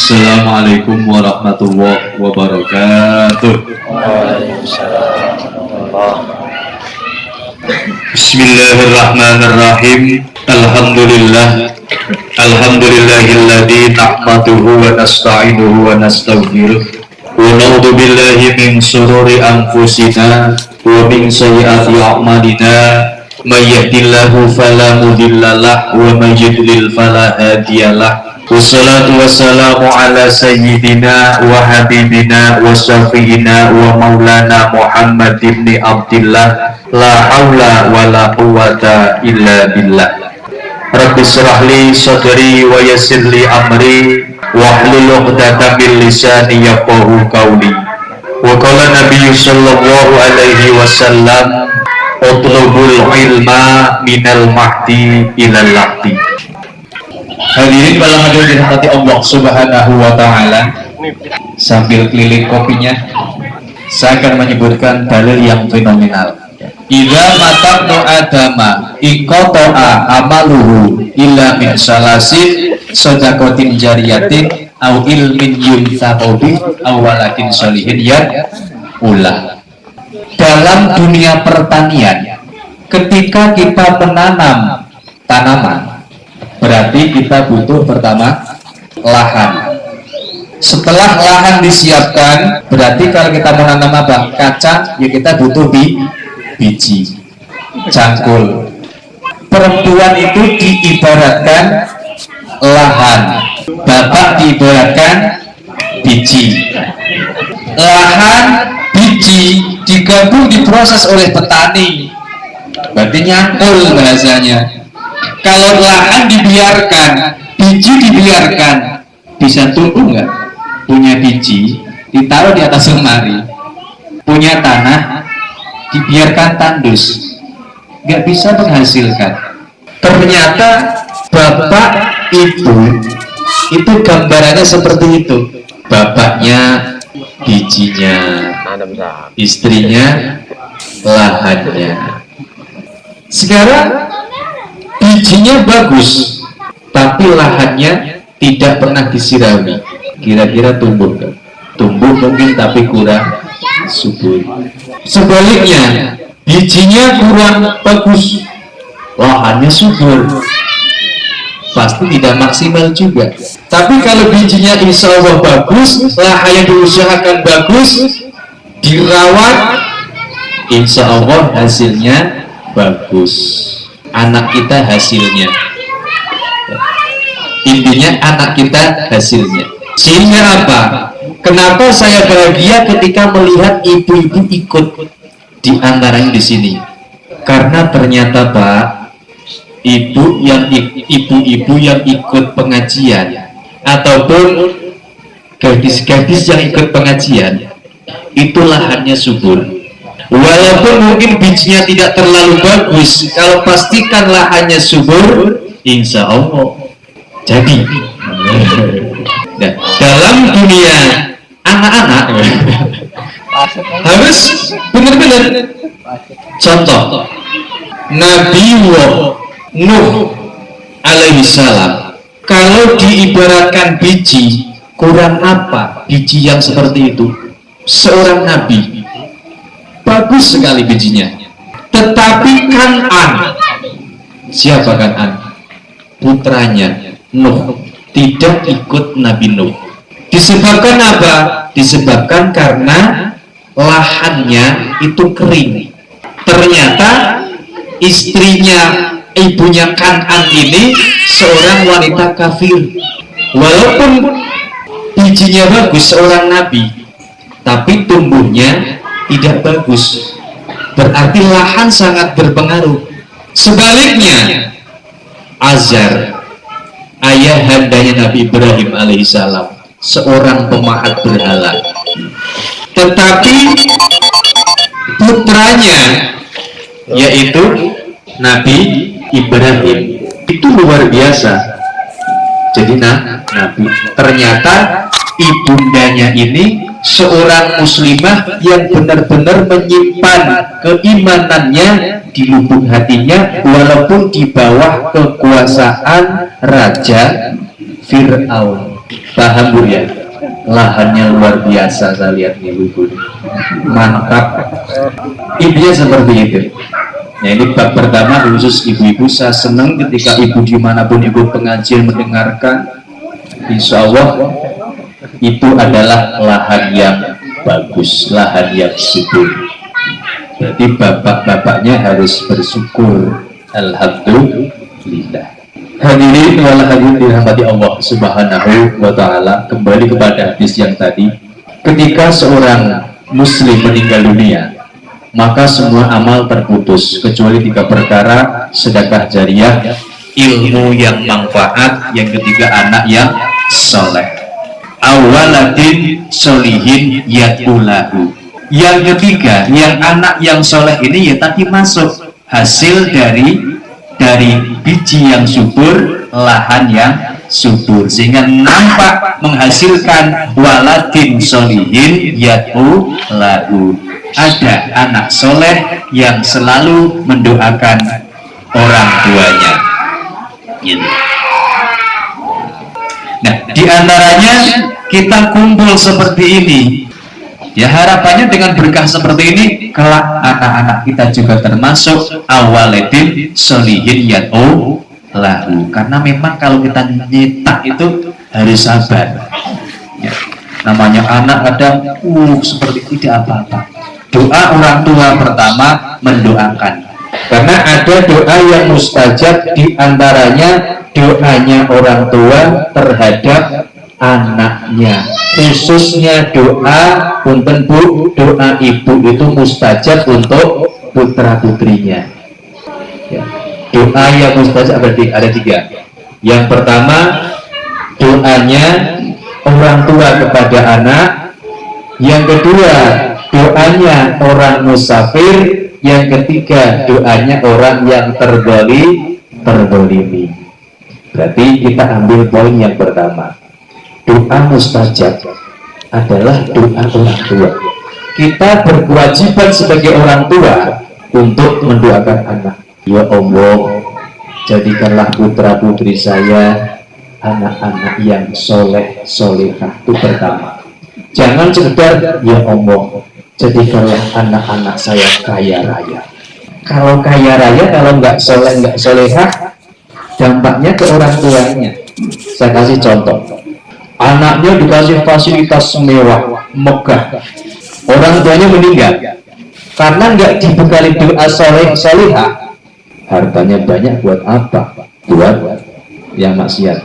Assalamualaikum warahmatullahi wabarakatuh. Bismillahirrahmanirrahim. Alhamdulillahilladzi nahmaduhu wa nasta'inuhu wa nastaghfiruh wa na'udzu billahi min shururi anfusina wa min sayyiati a'malina. May yahdihillahu fala mudhillalah wa may yudlil fala hadiyalah. Wassalatu wassalamu ala sayyidina wa habibina wa syafi'ina wa maulana Muhammad ibn Abdillah. La haula wa la quwwata illa billah. Rabbi shrah li sadri wa yassir li amri wahlul 'uqdatam min lisani yafqahu qawli. Wa qala Nabi sallallahu alaihi wasallam, utlubul ilma minal mahdi ilal lahdi. Hadirin malam hadir dirahmati Allah Subhanahu wa taala. Sambil keliling kopinya, saya akan menyebutkan dalil yang fenomenal. Idza matabnu adama iqata'a amaluhu illa min salasin sadaqatin jariyatin au ilmin yuntafa'u bih aw waladin sholihin ulah. Dalam dunia pertanian, ketika kita menanam tanaman, berarti kita butuh pertama lahan. Setelah lahan disiapkan, berarti kalau kita menanam apa? Kacang, ya kita butuh biji, cangkul. Perempuan itu diibaratkan lahan, bapak diibaratkan biji. Lahan, biji digabung diproses oleh petani, berarti nyangkul bahasanya. Kalau lahan dibiarkan, biji dibiarkan, bisa tumbuh nggak? Punya biji ditaruh di atas lemari, punya tanah dibiarkan tandus, nggak bisa menghasilkan. Ternyata bapak ibu itu gambarannya seperti itu. Bapaknya bijinya, istrinya lahannya. Sekarang bijinya bagus, tapi lahannya tidak pernah disirami. Kira-kira tumbuh kan? Tumbuh mungkin, tapi kurang subur. Sebaliknya, bijinya kurang bagus, lahannya subur, pasti tidak maksimal juga. Tapi kalau bijinya insya Allah bagus, lahan yang diusahakan bagus, dirawat, insya Allah hasilnya bagus. Anak kita hasilnya, intinya anak kita hasilnya. Sehingga apa? Kenapa saya bahagia ketika melihat ibu-ibu ikut di antaranya di sini? Karena ternyata Pak, ibu-ibu yang ikut pengajian ataupun gadis-gadis yang ikut pengajian itu lahannya subur. Walaupun mungkin bijinya tidak terlalu bagus, kalau pastikan lahannya subur, insya Allah jadi. Nah, dalam dunia anak-anak harus benar-benar. Contoh Nabi Nuh alaihi salam, kalau diibaratkan biji, kurang apa biji yang seperti itu? Seorang nabi, bagus sekali bijinya. Tetapi Kan'an, siapa Kan'an? Putranya Nuh tidak ikut Nabi Nuh. Disebabkan apa? Disebabkan karena lahannya itu kering. Ternyata istrinya, ibunya Kan'an ini seorang wanita kafir. Walaupun bijinya bagus, seorang nabi, tapi tumbuhnya tidak bagus. Berarti lahan sangat berpengaruh. Sebaliknya, Azar, ayah handanya Nabi Ibrahim alaihissalam, seorang pemahat berhala, tetapi putranya yaitu Nabi Ibrahim itu luar biasa. Jadi Nabi, ternyata ibundanya ini seorang muslimah yang benar-benar menyimpan keimanannya di lubuk hatinya, walaupun di bawah kekuasaan Raja Fir'aun. Paham Bu ya? Lahannya luar biasa, saya lihat nih Bu, mantap. Ibunya seperti itu. Nah ini bab pertama khusus ibu-ibu. Saya senang ketika ibu dimanapun ikut pengajian mendengarkan. Insya Allah itu adalah lahan yang bagus, lahan yang subur. Jadi bapak-bapaknya harus bersyukur. Alhamdulillah. Hadirin wal hadirin dirahmati Allah Subhanahu wa taala, kembali kepada hadis yang tadi. Ketika seorang muslim meninggal dunia, maka semua amal terputus kecuali 3 perkara: sedekah jariah, ilmu yang manfaat, yang ketiga anak yang soleh, awaladin solihin yakulahu. Yang ketiga, yang anak yang soleh ini ya tadi masuk hasil dari biji yang subur, lahan yang subur, sehingga nampak menghasilkan waladin solihin yatu lahu. Ada anak soleh yang selalu mendoakan orang tuanya. Gitu. Nah, diantaranya kita kumpul seperti ini. Ya harapannya dengan berkah seperti ini, kelak anak-anak kita juga termasuk awaledin solihin yat'u lahu. Karena memang kalau kita nyetak itu harus sabar. Ya. Namanya anak kadang seperti tidak apa-apa. Doa orang tua pertama mendoakan. Karena ada doa yang mustajab, diantaranya doanya orang tua terhadap anaknya, khususnya doa punten Bu, doa ibu itu mustajab untuk putra putrinya ya. Doa yang mustajab berarti ada 3. Yang pertama doanya orang tua kepada anak, yang kedua doanya orang musafir, yang ketiga doanya orang yang tergolimi. Berarti kita ambil poin yang pertama. Doa mustajab adalah doa orang tua. Kita berkewajiban sebagai orang tua untuk mendoakan anak. Ya Allah, jadikanlah putra putri saya anak-anak yang soleh solehah. Itu pertama. Jangan sekedar ya Allah, jadikanlah anak-anak saya kaya raya. Kalau kaya raya, kalau nggak soleh nggak solehah, dampaknya ke orang tuanya. Saya kasih contoh. Anaknya dikasih fasilitas mewah, megah, orang tuanya meninggal karena nggak dibekali doa solehah. Hartanya banyak buat apa? Buat yang maksiat.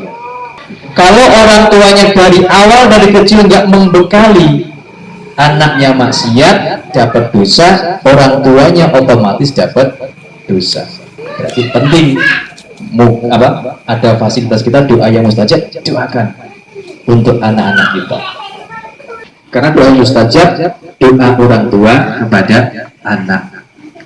Kalau orang tuanya dari awal dari kecil nggak membekali anaknya maksiat, dapat dosa, orang tuanya otomatis dapat dosa. Berarti penting ada fasilitas kita, doa yang mustajab, doakan untuk anak-anak kita. Karena doa mustajab, doa orang tua kepada anak.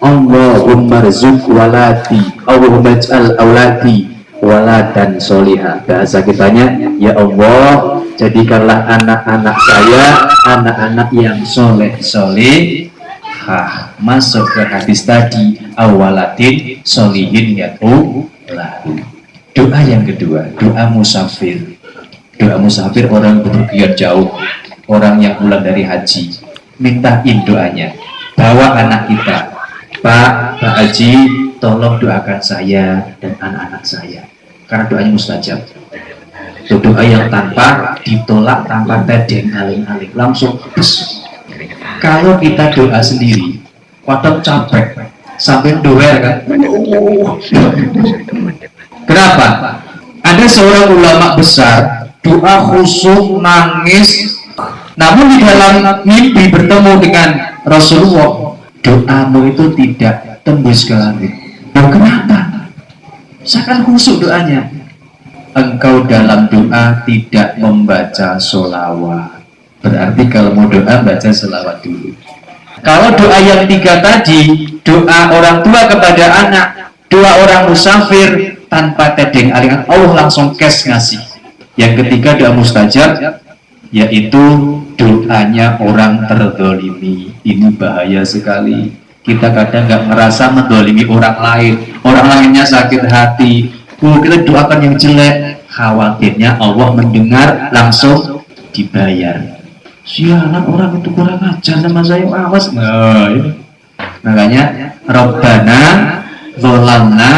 Allahumma rzuq waladi, Allahumma ij'al auladi waladan soliha. Bahasa kitanya, ya Allah, jadikanlah anak-anak saya anak-anak yang soleh-solehah. Masuk ke hadis tadi, awaladin solihin yat'u lahu. Doa yang kedua, doa musafir. Doa musafir orang bepergian jauh, orang yang pulang dari haji, mintain doanya. Bawa anak kita, Pak Haji, tolong doakan saya dan anak-anak saya, karena doanya mustajab. Itu doa yang tanpa ditolak, tanpa tedeng aling-aling, langsung bes. Kalau kita doa sendiri, kadang capek sampai doer kan. Kenapa? Ada seorang ulama besar doa khusyuk, nangis, namun di dalam mimpi bertemu dengan Rasulullah, doamu itu tidak tembus ke langit. Loh, kenapa? Saya kan khusyuk doanya. Engkau dalam doa tidak membaca sholawat. Berarti kalau mau doa, baca sholawat dulu. Kalau doa yang 3 tadi, doa orang tua kepada anak, doa orang musafir, tanpa tedeng aling, Allah langsung cash ngasih. Yang ketiga doa mustajab, yaitu doanya orang terzalimi. Ini bahaya sekali. Kita kadang nggak merasa mendolimi orang lain, orang lainnya sakit hati, kita doakan yang jelek, khawatirnya Allah mendengar langsung dibayar. Sialan orang itu kurang ajar sama saya, awas. Nah, ini. Makanya Rabbana dzalamna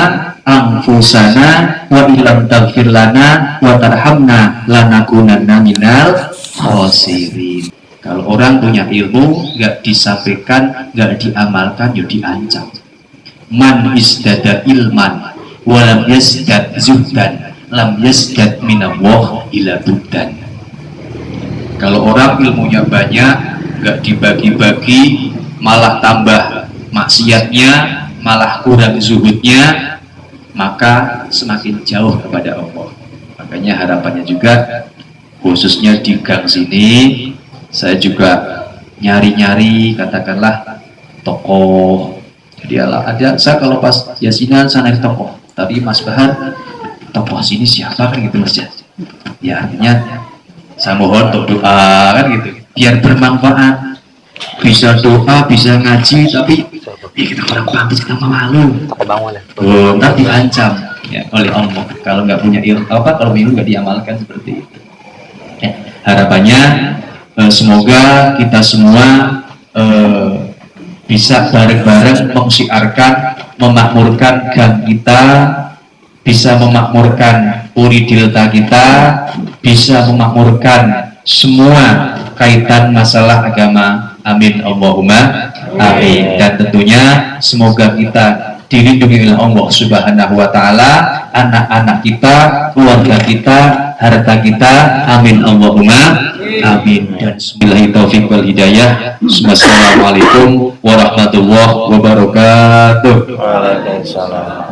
anfusana wa illam taghfir lana wa tarhamna lanakunanna minal khasirin. Kalau orang punya ilmu nggak disampaikan, nggak diamalkan, ya diancam. Man isdada ilman wa lam yasdad zuhdan lam yasdad minallah ila buddan. Kalau orang ilmunya banyak, nggak dibagi-bagi, malah tambah maksiatnya, malah kurang zuhudnya, maka semakin jauh kepada Allah. Makanya harapannya juga, khususnya di gang sini, saya juga nyari-nyari, katakanlah tokoh. Jadi ada, saya kalau pas yasinan saya naik tokoh, tapi Mas Bahar, tokoh sini siapa kan gitu Mas ya? Ya artinya saya mohon untuk doa kan gitu, biar bermanfaat. Bisa doa, bisa ngaji, tapi ya kita orang pantas, kita malu. Oh, ntar diancam ya oleh Allah kalau nggak punya ilmu, kalau ilmu nggak diamalkan seperti itu. Harapannya semoga kita semua bisa bareng-bareng mensiarkan, memakmurkan gang kita, bisa memakmurkan Puri Delta kita, bisa memakmurkan semua kaitan masalah agama. Amin Allahumma amin. Dan tentunya semoga kita dilindungi oleh Allah Subhanahu wa taala, anak-anak kita, keluarga kita, harta kita. Amin Allahumma amin. Dan billahi taufiq wal hidayah. Wassalamualaikum warahmatullahi wabarakatuh. Waalaikumsalam.